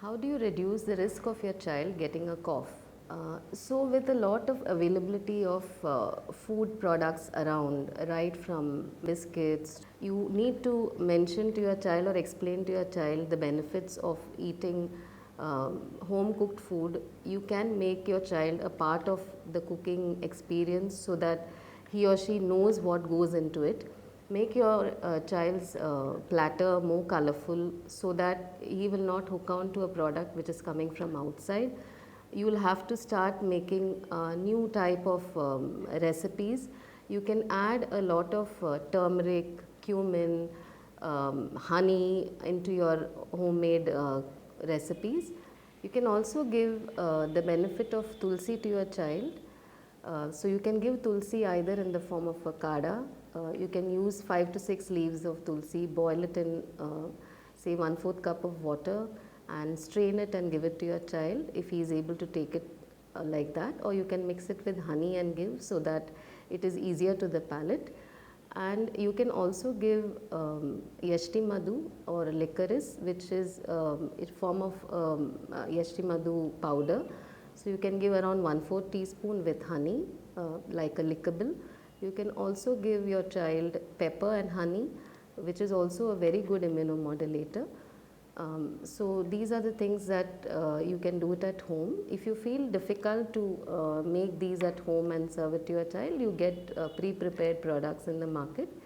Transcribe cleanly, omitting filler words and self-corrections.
How do you reduce the risk of your child getting a cough? So with a lot of availability of food products around, right from biscuits, you need to mention to your child or explain to your child the benefits of eating home cooked food. You can make your child a part of the cooking experience so that he or she knows what goes into it. Make your child's platter more colorful so that he will not hook on to a product which is coming from outside. You will have to start making new type of recipes. You can add a lot of turmeric, cumin, honey into your homemade recipes. You can also give the benefit of tulsi to your child. So you can give tulsi either in the form of a kada. You can use 5 to 6 leaves of tulsi, boil it in say 1/4 cup of water and strain it and give it to your child if he is able to take it like that, or you can mix it with honey and give so that it is easier to the palate. And you can also give yashti madhu or licorice, which is a form of yashti madhu powder. So you can give around 1/4 teaspoon with honey, like a lickable. You can also give your child pepper and honey, which is also a very good immunomodulator. So these are the things that you can do it at home. If you feel difficult to make these at home and serve it to your child, you get pre-prepared products in the market.